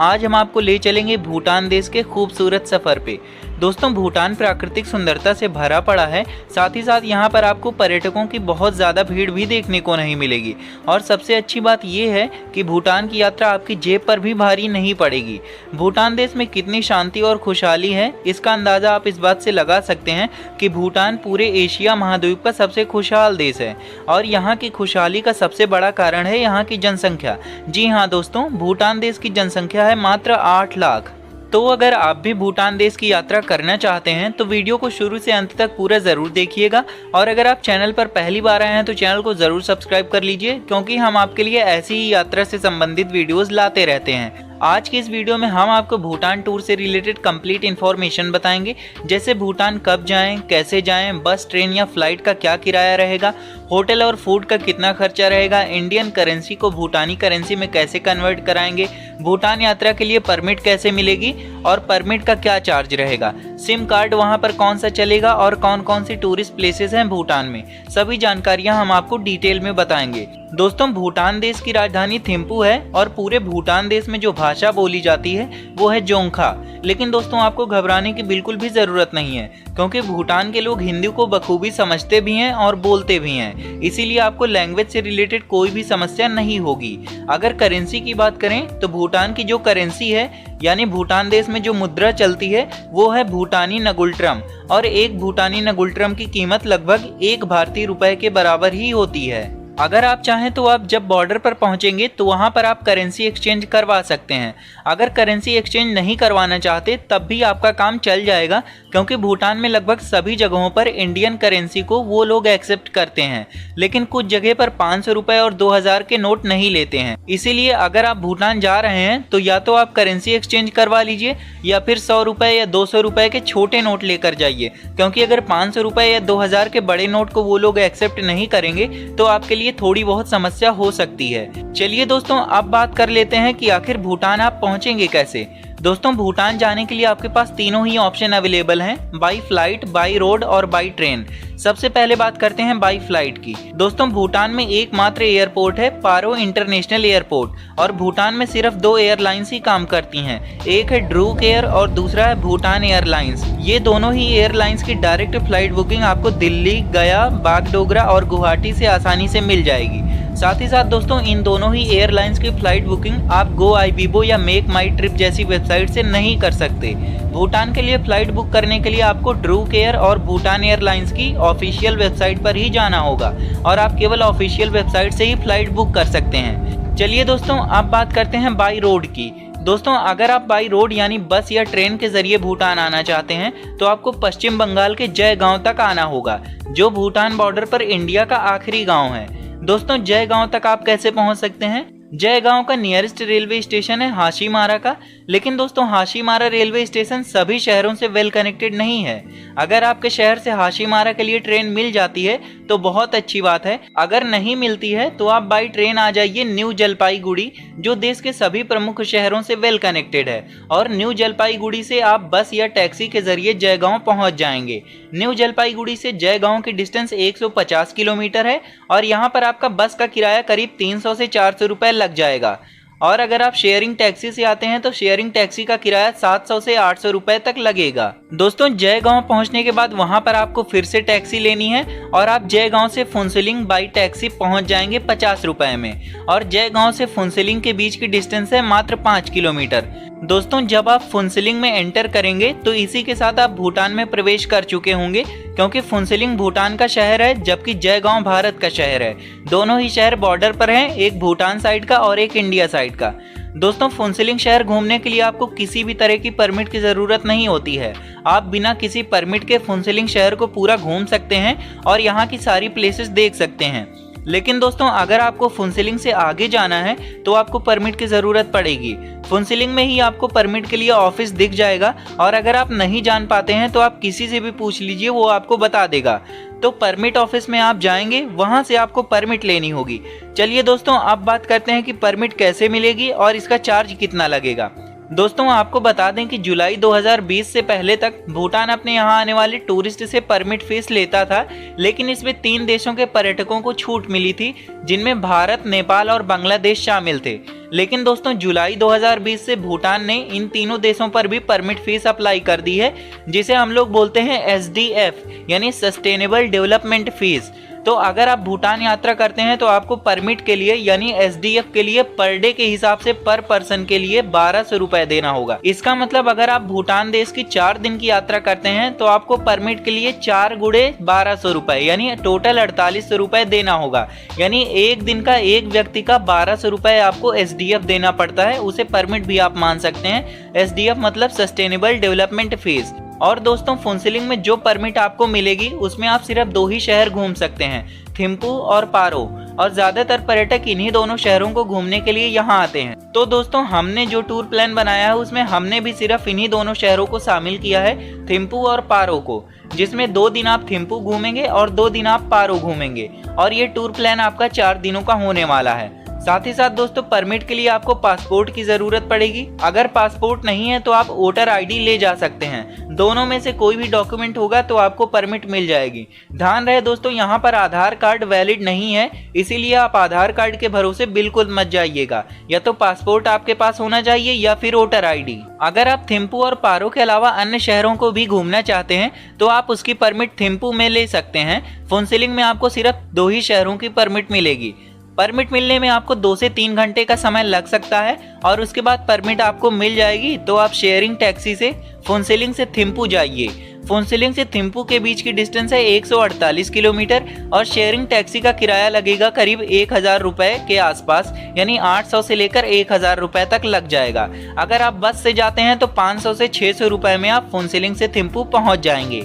आज हम आपको ले चलेंगे भूटान देश के खूबसूरत सफ़र पे। दोस्तों भूटान प्राकृतिक सुंदरता से भरा पड़ा है, साथ ही साथ यहाँ पर आपको पर्यटकों की बहुत ज़्यादा भीड़ भी देखने को नहीं मिलेगी। और सबसे अच्छी बात ये है कि भूटान की यात्रा आपकी जेब पर भी भारी नहीं पड़ेगी। भूटान देश में कितनी शांति और खुशहाली है, इसका अंदाज़ा आप इस बात से लगा सकते हैं कि भूटान पूरे एशिया महाद्वीप का सबसे खुशहाल देश है। और यहाँ की खुशहाली का सबसे बड़ा कारण है यहाँ की जनसंख्या। जी हाँ दोस्तों, भूटान देश की जनसंख्या है मात्र 8 लाख। तो अगर आप भी भूटान देश की यात्रा करना चाहते हैं तो वीडियो को शुरू से अंत तक पूरा ज़रूर देखिएगा। और अगर आप चैनल पर पहली बार आए हैं तो चैनल को ज़रूर सब्सक्राइब कर लीजिए, क्योंकि हम आपके लिए ऐसी ही यात्रा से संबंधित वीडियोस लाते रहते हैं। आज की इस वीडियो में हम आपको भूटान टूर से रिलेटेड कंप्लीट इन्फॉर्मेशन बताएंगे, जैसे भूटान कब जाएं, कैसे जाएं, बस, ट्रेन या फ्लाइट का क्या किराया रहेगा, होटल और फूड का कितना खर्चा रहेगा, इंडियन करेंसी को भूटानी करेंसी में कैसे कन्वर्ट कराएंगे, भूटान यात्रा के लिए परमिट कैसे मिलेगी और परमिट का क्या चार्ज रहेगा, सिम कार्ड वहां पर कौन सा चलेगा और कौन कौन सी टूरिस्ट प्लेसेस हैं भूटान में, सभी जानकारियां हम आपको डिटेल में बताएंगे। दोस्तों भूटान देश की राजधानी थिम्पू है और पूरे भूटान देश में जो भाषा बोली जाती है वो है जोंगखा। लेकिन दोस्तों आपको घबराने की बिल्कुल भी ज़रूरत नहीं है, क्योंकि भूटान के लोग हिंदी को बखूबी समझते भी हैं और बोलते भी हैं, इसीलिए आपको लैंग्वेज से रिलेटेड कोई भी समस्या नहीं होगी। अगर करेंसी की बात करें तो भूटान की जो करेंसी है, यानी भूटान देश में जो मुद्रा चलती है वो है भूटानी नगुल्ट्रम, और एक भूटानी नगुल्ट्रम की कीमत लगभग 1 भारतीय रुपए के बराबर ही होती है। अगर आप चाहें तो आप जब बॉर्डर पर पहुंचेंगे तो वहां पर आप करेंसी एक्सचेंज करवा सकते हैं। अगर करेंसी एक्सचेंज नहीं करवाना चाहते तब भी आपका काम चल जाएगा, क्योंकि भूटान में लगभग सभी जगहों पर इंडियन करेंसी को वो लोग एक्सेप्ट करते हैं, लेकिन कुछ जगह पर 500 रुपए और 2000 के नोट नहीं लेते हैं। इसीलिए अगर आप भूटान जा रहे हैं तो या तो आप करेंसी एक्सचेंज करवा लीजिए या फिर 100 रुपए या 200 रुपए के छोटे नोट लेकर जाइए, क्योंकि अगर 500 रुपए या 2000 के बड़े नोट को वो लोग एक्सेप्ट नहीं करेंगे तो आपके लिए थोड़ी बहुत समस्या हो सकती है। चलिए दोस्तों अब बात कर लेते हैं कि आखिर भूटान आप पहुंचेंगे कैसे। दोस्तों भूटान जाने के लिए आपके पास तीनों ही ऑप्शन अवेलेबल हैं, बाई फ्लाइट, बाई रोड और बाई ट्रेन। सबसे पहले बात करते हैं बाई फ्लाइट की। दोस्तों भूटान में एकमात्र एयरपोर्ट है पारो इंटरनेशनल एयरपोर्ट, और भूटान में सिर्फ 2 एयरलाइंस ही काम करती हैं, एक है ड्रूक एयर और दूसरा है भूटान एयरलाइंस। ये दोनों ही एयरलाइंस की डायरेक्ट फ्लाइट बुकिंग आपको दिल्ली, गया, बागडोगरा और गुवाहाटी से आसानी से मिल जाएगी। साथ ही साथ दोस्तों इन दोनों ही एयरलाइंस की फ्लाइट बुकिंग आप गो आईबीबो या मेक माई ट्रिप जैसी वेबसाइट से नहीं कर सकते। भूटान के लिए फ्लाइट बुक करने के लिए आपको ड्रूक एयर और भूटान एयरलाइंस की ऑफिशियल वेबसाइट पर ही जाना होगा, और आप केवल ऑफिशियल वेबसाइट से ही फ्लाइट बुक कर सकते हैं। चलिए दोस्तों अब बात करते हैं बाई रोड की। दोस्तों अगर आप बाई रोड यानी बस या ट्रेन के जरिए भूटान आना चाहते हैं तो आपको पश्चिम बंगाल के जयगांव तक आना होगा, जो भूटान बॉर्डर पर इंडिया का आखिरी गांव है। दोस्तों जयगांव तक आप कैसे पहुंच सकते हैं? जयगांव का नियरेस्ट रेलवे स्टेशन है हाशीमारा का, लेकिन दोस्तों हाशीमारा रेलवे स्टेशन सभी शहरों से वेल कनेक्टेड नहीं है। अगर आपके शहर से हाशीमारा के लिए ट्रेन मिल जाती है तो बहुत अच्छी बात है, अगर नहीं मिलती है तो आप बाई ट्रेन आ जाइए न्यू जलपाईगुड़ी, जो देश के सभी प्रमुख शहरों से वेल कनेक्टेड है, और न्यू जलपाईगुड़ी से आप बस या टैक्सी के जरिए जयगांव पहुंच जाएंगे। न्यू जलपाईगुड़ी से जयगांव की डिस्टेंस 150 किलोमीटर है, और यहाँ पर आपका बस का किराया करीब 300 से 400 रुपए लग जाएगा। और अगर आप शेयरिंग टैक्सी से आते हैं तो शेयरिंग टैक्सी का किराया 700 से 800 रुपए तक लगेगा। दोस्तों जयगांव पहुंचने के बाद वहां पर आपको फिर से टैक्सी लेनी है, और आप जयगांव से फुनसिलिंग बाई टैक्सी पहुंच जाएंगे 50 रुपए में, और जयगांव से फुनसिलिंग के बीच की डिस्टेंस है मात्र 5 किलोमीटर। दोस्तों जब आप फुनसिलिंग में एंटर करेंगे तो इसी के साथ आप भूटान में प्रवेश कर चुके होंगे, क्योंकि फुनसिलिंग भूटान का शहर है जबकि जयगांव भारत का शहर है। दोनों ही शहर बॉर्डर पर हैं, एक भूटान साइड का और एक इंडिया साइड का। दोस्तों फुनसिलिंग शहर घूमने के लिए आपको किसी भी तरह की परमिट की ज़रूरत नहीं होती है। आप बिना किसी परमिट के फुनसिलिंग शहर को पूरा घूम सकते हैं और यहाँ की सारी प्लेसेस देख सकते हैं। लेकिन दोस्तों अगर आपको फुनसिलिंग से आगे जाना है तो आपको परमिट की ज़रूरत पड़ेगी। फुनसिलिंग में ही आपको परमिट के लिए ऑफिस दिख जाएगा, और अगर आप नहीं जान पाते हैं तो आप किसी से भी पूछ लीजिए, वो आपको बता देगा। तो परमिट ऑफिस में आप जाएंगे, वहां से आपको परमिट लेनी होगी। चलिए दोस्तों अब बात करते हैं कि परमिट कैसे मिलेगी और इसका चार्ज कितना लगेगा। दोस्तों आपको बता दें कि जुलाई 2020 से पहले तक भूटान अपने यहाँ आने वाले टूरिस्ट से परमिट फीस लेता था, लेकिन इसमें 3 देशों के पर्यटकों को छूट मिली थी, जिनमें भारत, नेपाल और बांग्लादेश शामिल थे। लेकिन दोस्तों जुलाई 2020 से भूटान ने इन तीनों देशों पर भी परमिट फीस अप्लाई कर दी है, जिसे हम लोग बोलते हैं SDF यानी सस्टेनेबल डेवलपमेंट फीस। तो अगर आप भूटान यात्रा करते हैं तो आपको परमिट के लिए यानी SDF के लिए पर डे के हिसाब से पर पर्सन के लिए 1200 रुपए देना होगा। इसका मतलब अगर आप भूटान देश की 4 दिन की यात्रा करते हैं तो आपको परमिट के लिए 4 गुणे 1200 रुपए यानी टोटल 4800 रुपए देना होगा। यानी एक दिन का एक व्यक्ति का 1200 रुपए आपको SDF देना पड़ता है, उसे परमिट भी आप मान सकते हैं। SDF मतलब सस्टेनेबल डेवलपमेंट फीस। और दोस्तों फुनसिलिंग में जो परमिट आपको मिलेगी उसमें आप सिर्फ 2 ही शहर घूम सकते हैं, थिम्पू और पारो, और ज्यादातर पर्यटक इन्हीं दोनों शहरों को घूमने के लिए यहाँ आते हैं। तो दोस्तों हमने जो टूर प्लान बनाया है उसमें हमने भी सिर्फ इन्हीं दोनों शहरों को शामिल किया है, थिम्पू और पारो को, जिसमें 2 दिन आप थिम्पू घूमेंगे और 2 दिन आप पारो घूमेंगे। और ये टूर प्लान आपका 4 दिनों का होने वाला है। साथ ही साथ दोस्तों परमिट के लिए आपको पासपोर्ट की जरूरत पड़ेगी। अगर पासपोर्ट नहीं है तो आप वोटर ID ले जा सकते हैं। दोनों में से कोई भी डॉक्यूमेंट होगा तो आपको परमिट मिल जाएगी। ध्यान रहे दोस्तों यहाँ पर आधार कार्ड वैलिड नहीं है, इसीलिए आप आधार कार्ड के भरोसे बिल्कुल मत जाइएगा। या तो पासपोर्ट आपके पास होना चाहिए या फिर वोटर ID। अगर आप थिम्पू और पारो के अलावा अन्य शहरों को भी घूमना चाहते हैं तो आप उसकी परमिट थिम्पू में ले सकते हैं। फुनसिलिंग में आपको सिर्फ 2 ही शहरों की परमिट मिलेगी। परमिट मिलने में आपको 2 से 3 घंटे का समय लग सकता है और उसके बाद परमिट आपको मिल जाएगी तो आप शेयरिंग टैक्सी से फुनसिलिंग से थिम्पू जाइए। फुनसिलिंग से थिम्पू के बीच की डिस्टेंस है 148 किलोमीटर और शेयरिंग टैक्सी का किराया लगेगा करीब 1000 रुपए के आसपास, यानी 800 से लेकर 1000 रुपए तक लग जाएगा। अगर आप बस से जाते हैं तो 500 से 600 रुपए में आप फुनसिलिंग से थिम्पू पहुंच जाएंगे।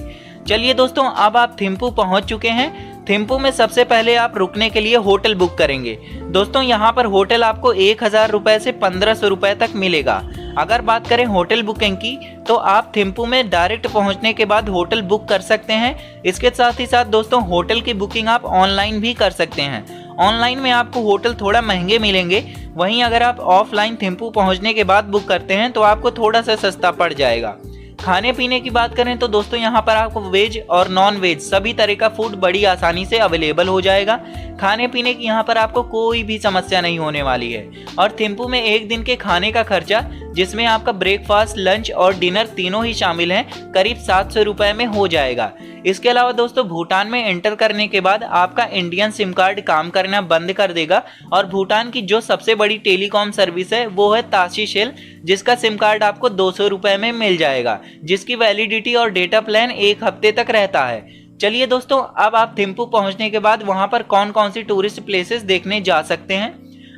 चलिए दोस्तों अब आप थिम्पू पहुंच चुके हैं। थिम्पू में सबसे पहले आप रुकने के लिए होटल बुक करेंगे। दोस्तों यहाँ पर होटल आपको 1000 रुपए से 1500 रुपए तक मिलेगा। अगर बात करें होटल बुकिंग की तो आप थिम्पू में डायरेक्ट पहुँचने के बाद होटल बुक कर सकते हैं। इसके साथ ही साथ दोस्तों होटल की बुकिंग आप ऑनलाइन भी कर सकते हैं। ऑनलाइन में आपको होटल थोड़ा महंगे मिलेंगे, वहीं अगर आप ऑफलाइन थिम्पू पहुँचने के बाद बुक करते हैं तो आपको थोड़ा सा सस्ता पड़ जाएगा। खाने पीने की बात करें तो दोस्तों यहाँ पर आपको वेज और नॉन वेज सभी तरह का फूड बड़ी आसानी से अवेलेबल हो जाएगा। खाने पीने की यहाँ पर आपको कोई भी समस्या नहीं होने वाली है। और थिम्पू में एक दिन के खाने का खर्चा, जिसमें आपका ब्रेकफास्ट, लंच और डिनर तीनों ही शामिल हैं, करीब 700 रुपए में हो जाएगा। इसके अलावा दोस्तों भूटान में एंटर करने के बाद आपका इंडियन सिम कार्ड काम करना बंद कर देगा और भूटान की जो सबसे बड़ी टेलीकॉम सर्विस है वो है ताशी शेल, जिसका सिम कार्ड आपको 200 रुपए में मिल जाएगा, जिसकी वैलिडिटी और डेटा प्लान 1 हफ्ते तक रहता है। चलिए दोस्तों अब आप थिम्पू पहुंचने के बाद वहां पर कौन कौन सी टूरिस्ट प्लेसेस देखने जा सकते हैं।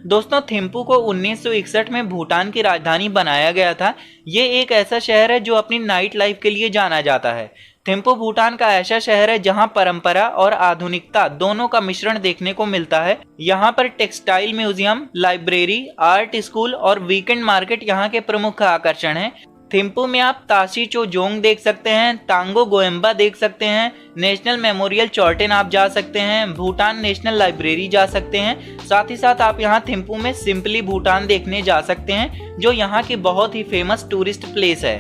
दोस्तों थिम्पू को 1961 में भूटान की राजधानी बनाया गया था। ये एक ऐसा शहर है जो अपनी नाइट लाइफ के लिए जाना जाता है। थिम्पू भूटान का ऐसा शहर है जहां परंपरा और आधुनिकता दोनों का मिश्रण देखने को मिलता है। यहाँ पर textile museum, library, art school और वीकेंड मार्केट यहाँ के प्रमुख आकर्षण हैं। थिम्पू में आप ताशी चोजोंग देख सकते हैं, तांगो गोएम्बा देख सकते हैं, नेशनल मेमोरियल चॉर्टेन आप जा सकते हैं, भूटान नेशनल लाइब्रेरी जा सकते हैं। साथ ही साथ आप यहाँ थिम्पू में सिंपली भूटान देखने जा सकते हैं, जो यहाँ की बहुत ही फेमस टूरिस्ट प्लेस है।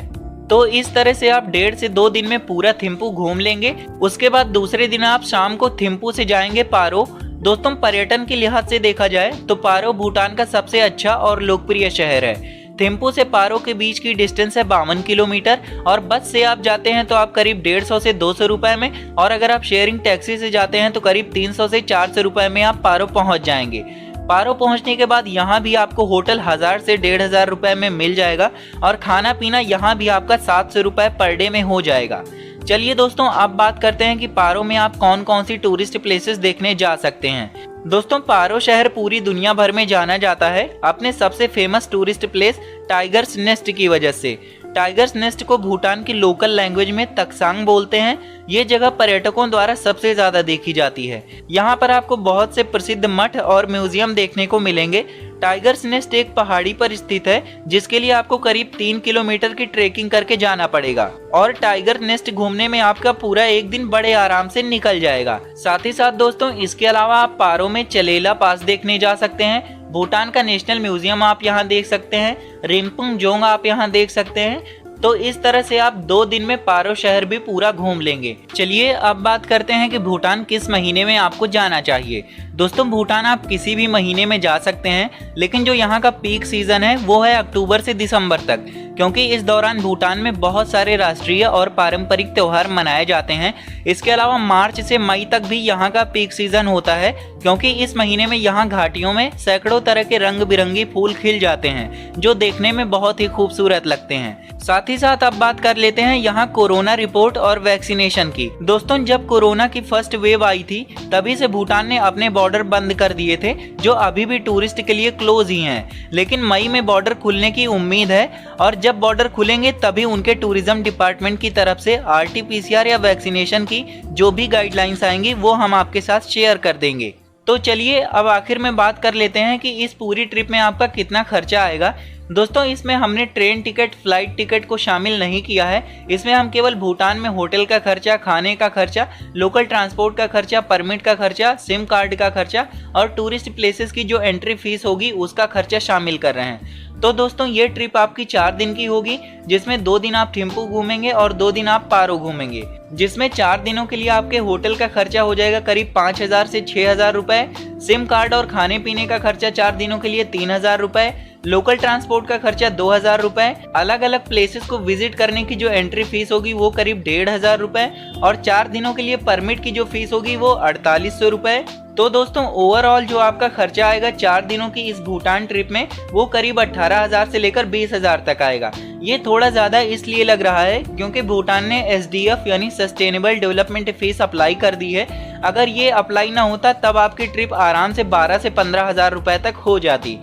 तो इस तरह से आप 1.5 से 2 दिन में पूरा थिम्पू घूम लेंगे। उसके बाद दूसरे दिन आप शाम को थिम्पू से जाएंगे पारो। दोस्तों पर्यटन के लिहाज से देखा जाए तो पारो भूटान का सबसे अच्छा और लोकप्रिय शहर है। थिम्पू से पारो के बीच की डिस्टेंस है 52 किलोमीटर और बस से आप जाते हैं तो आप करीब 150 से 200 रुपए में, और अगर आप शेयरिंग टैक्सी से जाते हैं तो करीब 300 से 400 रुपए में आप पारो पहुंच जाएंगे। पारो पहुंचने के बाद यहाँ भी आपको होटल 1000 से 1500 रुपए में मिल जाएगा और खाना पीना यहाँ भी आपका 700 रुपए पर डे में हो जाएगा। चलिए दोस्तों अब बात करते हैं कि पारो में आप कौन कौन सी टूरिस्ट प्लेसेस देखने जा सकते हैं। दोस्तों पारो शहर पूरी दुनिया भर में जाना जाता है अपने सबसे famous tourist place tigers nest की वजह से। टाइगर्स नेस्ट को भूटान की लोकल लैंग्वेज में तक्सांग बोलते हैं। ये जगह पर्यटकों द्वारा सबसे ज्यादा देखी जाती है। यहाँ पर आपको बहुत से प्रसिद्ध मठ और म्यूजियम देखने को मिलेंगे। टाइगर्स नेस्ट एक पहाड़ी पर स्थित है, जिसके लिए आपको करीब 3 किलोमीटर की ट्रेकिंग करके जाना पड़ेगा और टाइगर नेस्ट घूमने में आपका पूरा एक दिन बड़े आराम से निकल जाएगा। साथ ही साथ दोस्तों इसके अलावा आप पारो में चलेला पास देखने जा सकते हैं। भूटान का नेशनल म्यूजियम आप यहाँ देख सकते हैं, रिम्पुंग जोंग आप यहाँ देख सकते हैं। तो इस तरह से आप 2 दिन में पारो शहर भी पूरा घूम लेंगे। चलिए अब बात करते हैं कि भूटान किस महीने में आपको जाना चाहिए। दोस्तों भूटान आप किसी भी महीने में जा सकते हैं, लेकिन जो यहाँ का पीक सीजन है वो है अक्टूबर से दिसंबर तक, क्योंकि इस दौरान भूटान में बहुत सारे राष्ट्रीय और पारंपरिक त्योहार मनाए जाते हैं। इसके अलावा मार्च से मई तक भी यहाँ का पीक सीजन होता है, क्योंकि इस महीने में यहाँ घाटियों में सैकड़ों तरह के रंग बिरंगी फूल खिल जाते हैं, जो देखने में बहुत ही खूबसूरत लगते हैं। साथ ही साथ अब बात कर लेते हैं यहाँ कोरोना रिपोर्ट और वैक्सीनेशन की। दोस्तों जब कोरोना की फर्स्ट वेव आई थी तभी से भूटान ने अपने बॉर्डर बंद कर दिए थे, जो अभी भी टूरिस्ट के लिए क्लोज ही हैं। लेकिन मई में बॉर्डर खुलने की उम्मीद है, और जब बॉर्डर खुलेंगे तभी उनके टूरिज्म डिपार्टमेंट की तरफ से RT-PCR या वैक्सीनेशन की जो भी गाइडलाइंस आएंगी वो हम आपके साथ शेयर कर देंगे। तो चलिए अब आखिर में बात कर लेते हैं कि इस पूरी ट्रिप में आपका कितना खर्चा आएगा। दोस्तों इसमें हमने ट्रेन टिकट, फ्लाइट टिकट को शामिल नहीं किया है। इसमें हम केवल भूटान में होटल का खर्चा, खाने का खर्चा, लोकल ट्रांसपोर्ट का खर्चा, परमिट का खर्चा, सिम कार्ड का खर्चा और टूरिस्ट प्लेसेस की जो एंट्री फीस होगी उसका खर्चा शामिल कर रहे हैं। तो दोस्तों ये ट्रिप आपकी 4 दिन की होगी, जिसमें 2 दिन आप थिम्पू घूमेंगे और 2 दिन आप पारो घूमेंगे, जिसमें 4 दिनों के लिए आपके होटल का खर्चा हो जाएगा करीब 5,000 से 6,000 रुपए, सिम कार्ड और खाने पीने का खर्चा 4 दिनों के लिए 3,000 रुपए, लोकल ट्रांसपोर्ट का खर्चा 2,000 रुपए, अलग अलग प्लेसेस को विजिट करने की जो एंट्री फीस होगी वो करीब 1,500 रुपए, और 4 दिनों के लिए परमिट की जो फीस होगी वो 4,800 रुपए। तो दोस्तों ओवरऑल जो आपका खर्चा आएगा 4 दिनों की इस भूटान ट्रिप में वो करीब 18,000 से लेकर 20,000 तक आएगा। ये थोड़ा ज़्यादा इसलिए लग रहा है क्योंकि भूटान ने SDF यानी सस्टेनेबल डेवलपमेंट फीस अप्लाई कर दी है। अगर ये अप्लाई ना होता तब आपकी ट्रिप आराम से 12 से 15,000 रुपए तक हो जाती।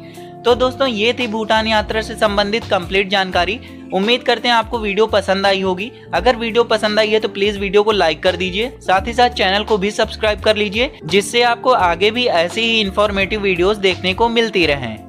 तो दोस्तों ये थी भूटान यात्रा से संबंधित कंप्लीट जानकारी। उम्मीद करते हैं आपको वीडियो पसंद आई होगी। अगर वीडियो पसंद आई है तो प्लीज वीडियो को लाइक कर दीजिए, साथ ही साथ चैनल को भी सब्सक्राइब कर लीजिए, जिससे आपको आगे भी ऐसी ही इंफॉर्मेटिव वीडियोस देखने को मिलती रहें।